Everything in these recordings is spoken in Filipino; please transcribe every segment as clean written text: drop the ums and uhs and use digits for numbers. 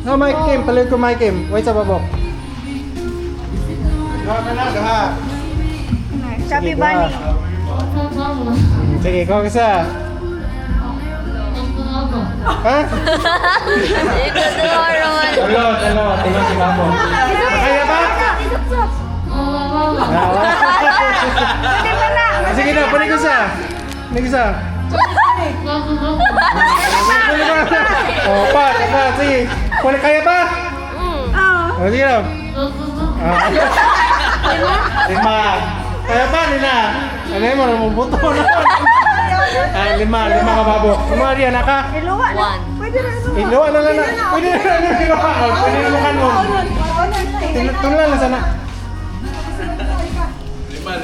Oh, Mike Kim. Palit ko Mike Kim. Wait sa babok. Gawa ka na, gawa. Chubby Sige, bunny. Sige, ikaw isa. Ha? Talon. Tingnan si Mamo. Kaya ba? Hindi pa na. Sige na, panig isa. Panig isa. Oh, pat. Sige. Kaya ba? Oh. Sige na. Lima. Kaya ba, Nina? Ano yun mo, namubuto na. Ay, lima ka babo. Kumari yan, naka. Iluwa na. Pwede na iluwa. Iluwa na lang na. Pwede na iluwa. Pwede na iluwa kanon. Tunan na sana.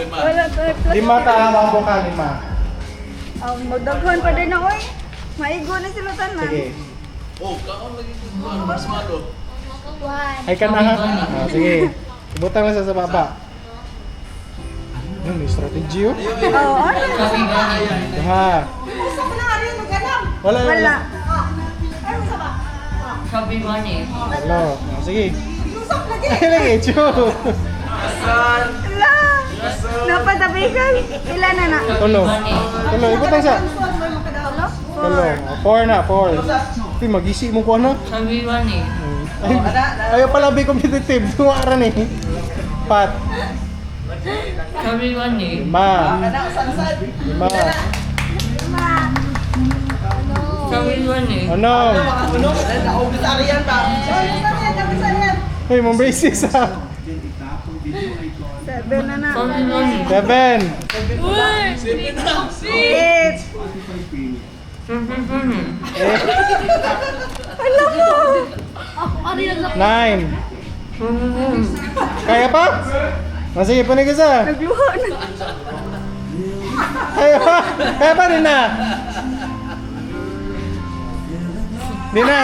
Wala to. Lima ka babo ka, lima. Magdaghan pa din ako eh. Maigo na sila tanan. Sige. Oh, kaon lagi ko mas malo. Ay ka na ha. Sige. Ibutang lang sa baba. May strategy oh. Oo, ano? Ha. Wala. Wala. Chubby bunny. Hello. Sige. Ay lagi, chu. Wala. Napatabigan. Ilan na? Tulo. Ibutang sa. Four. Four na, four. Ito, mag-isi mo ko ano? Chubby bunny. Ayaw pala be competitive. Tuwaran eh. Pat. Chubby bunny. Lima. Chubby bunny. Ano? Hey, mong braces ha. Seven na. Chubby bunny. Seven. Eight. Chubby bunny. Alam mo. Nine. Kaya pa? Sige, panig isa. Nagluha na. Kaya pa rin na. Di na.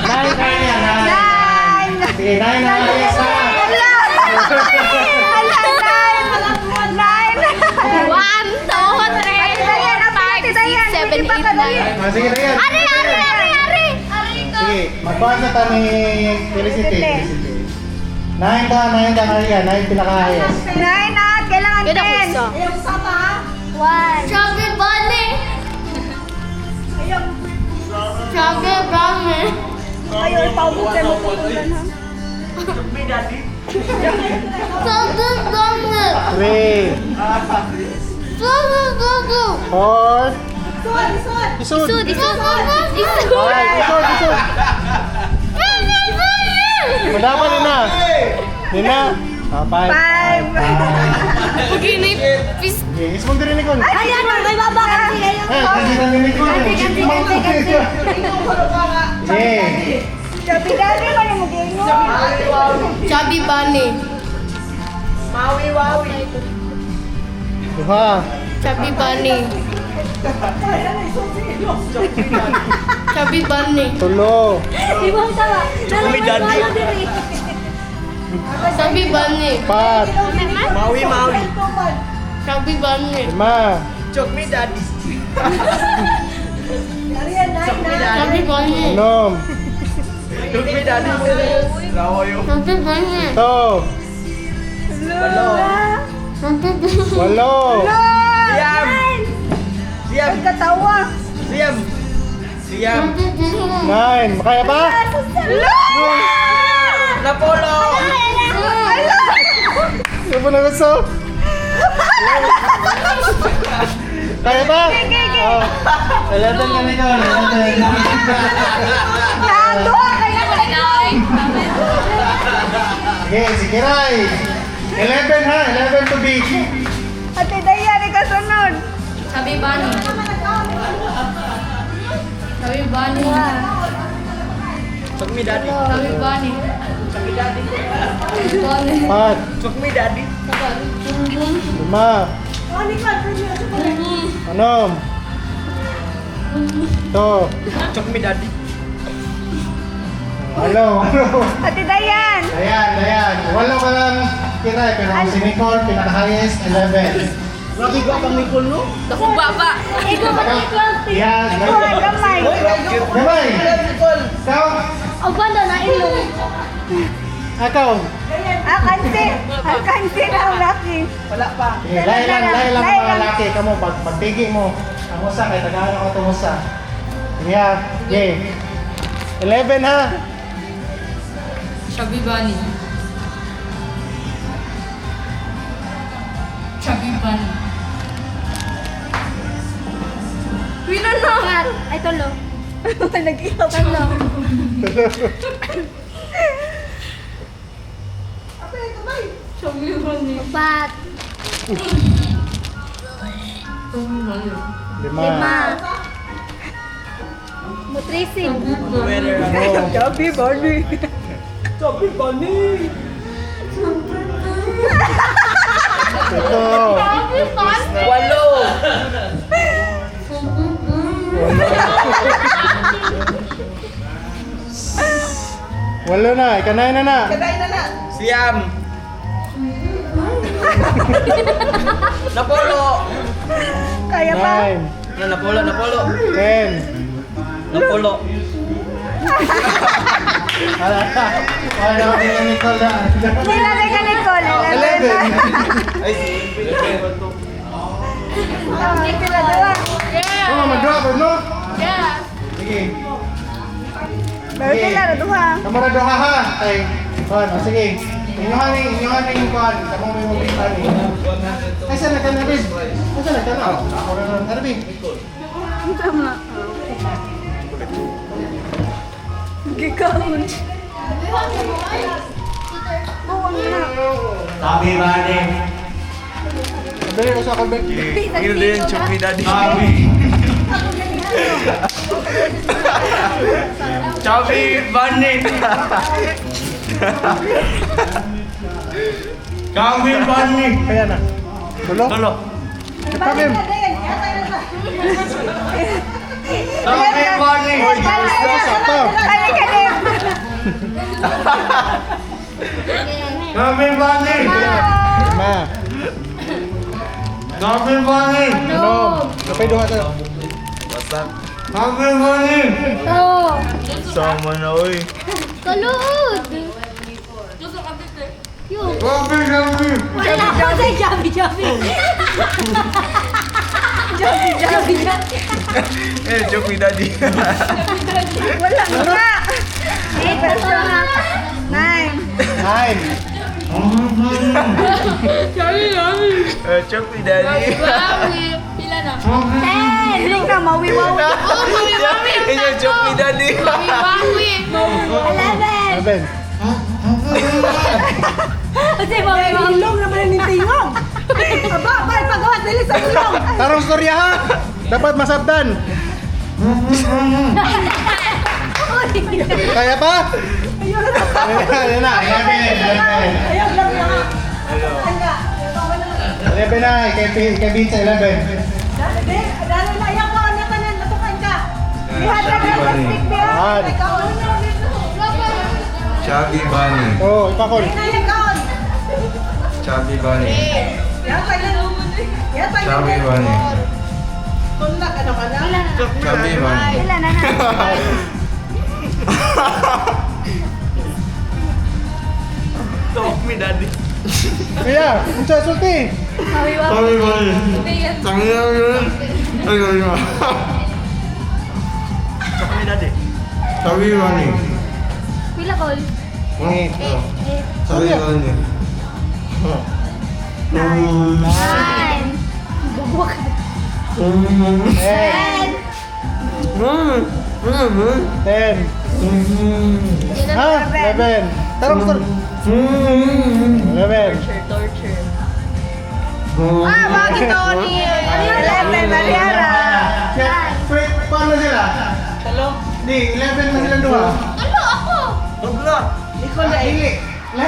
Nine kaya niya. Nine. Sige, nine na. Isa. One, two, three, four, five, six, seven, eight, nine. Sige, na yan. Ari! Sige, magbasa ta ni Felicity. Nine ka, Maria. Nine pinaka-highest. Nine at kailangan Ganda ko ten. isa. One. Chubby bunny! Chubby bunny! Ayaw ipaubukan mo tutulan ha. Chubby bunny! Three. Go! Four. Isud. Isud! Five. Isud. Madapa rin na. Nina. Five. Five. Ginip! Pis... Okay, ismong din ni Kon. Ayan, may baba kasi kayo. Hindi na ni Kon. Okay. Sabi dati pa yung mag-ingo. Chubby bunny! Duha. Chubby bunny! Chubby bunny! Tulo. Di ba tama? Chubby daddy. Chubby bunny! Pat. Chubby bunny! Lima. Chubby bunny! Enom. Chubby bunny! Ito. Walo. Siyam. Pagkatawa. Nine. Makaya pa? Ano po na gusto? Kaya ba? Oh. Talatan ka nito. Yato. Okay, sige Ray. 11 ha. 11 to beat. Ate Dayan, ikasunod. Chubby bunny! Chubby bunny! Chubby bunny! Pat. Lima. Anom. Ito. Hello. Ate Dayan. Dayan. Walo ka lang kiray, pero ang si Nicole, pinaka-highest, 11. Naku baba! Ikaw mag-12. Yan. Ikaw ang gamay. Gamay. Ikaw. O ba na ilong? Ikaw. Kansin ang laki. Sige, lahi lang mga laki. Kamu, pagtigi mo. Ang usa, kay tagaan ako itong usa. Yeah, okay. 11 ha. Chubby bunny. Chubby bunny. Pino na! Ay, tulo. Nag-ihaw ka na. Chubby bunny. Apat. Chubby bunny. 5. Mutrisin. Chubby bunny. Ito. 8 na, ikanay na. Siam! Napolo! Kaya pa? 9, Napolo! 10. Napolo! Wala na. Wala na ni Nicole na. Nilalagay ka Nicole. 11. Ay, si Pila dua. Oh, mag-drop, no? Yeah. Sige. Pero pila na duha. Kamu na doha ha. Ay, kon, sige. Inyohan ni kon. Kamu may mabita ni. Ay, saan na ka na, Bin? Ay, saan na ka na? Ako na lang. Ano, Bin? Tama. Gigawin. Buwan na. Sabi ba ni? Dali ko sa ako, Ben. Gino din, Chubby Daddy. Chubby Bunny! Chubby Bunny! Kaya na. Tulo? Tulo! Ito, Ben. Chubby Bunny! Sakto. Kaya ka din. Chubby Bunny! 5. Chubby Bunny! 6. Kapay doha tayo. Basta. Chubby Bunny! Oh. Sama na, uy. Kalud. Yung. Chubby Bunny! Wala ako sa Jabi. Eh, Chubby Daddy. Wala nga. 8 na. 9. 9. Chubby Daddy. Pila na? 10. Hindi ka mawiwaw. Ini Chubby Daddy. 11. 11. Kasi mawiwaw. Ilong naman ang tingog. Aba, bal pagawas dili sa ilong. Tarong storya ha. Dapat masabdan. Kaya pa? Ayan na. 11. Ayaw lang na. 11 na. Kay Vince 11. Dali na ayaw ko na tanan natukan ka. Lihat na ka plastic biya. Yan. Ikaw na. Chubby Bunny. Oh, ipakol. Ikaw. Chubby Bunny. Yan pa lang. Yan pa Chubby Bunny. Tulak ano ka na? Chubby Bunny. Ilan na na? Talk me, Daddy. Kaya, unsa sulti? Mawiwaw. Chubby Bunny. Tangi na yun. Ay, ay, ay. Talk me, Daddy. Chubby Bunny. Pila kol? Eh. Chubby Bunny. 9. Buwak. 10. 10. Ha? 11. Tarong storya. 11. Ah, bakit Tony? Ano yun? 11 Mariara. Wait, paano sila? Hello? Di, 11 na silang duha. Ano ako? Dobla. Ikaw na ili.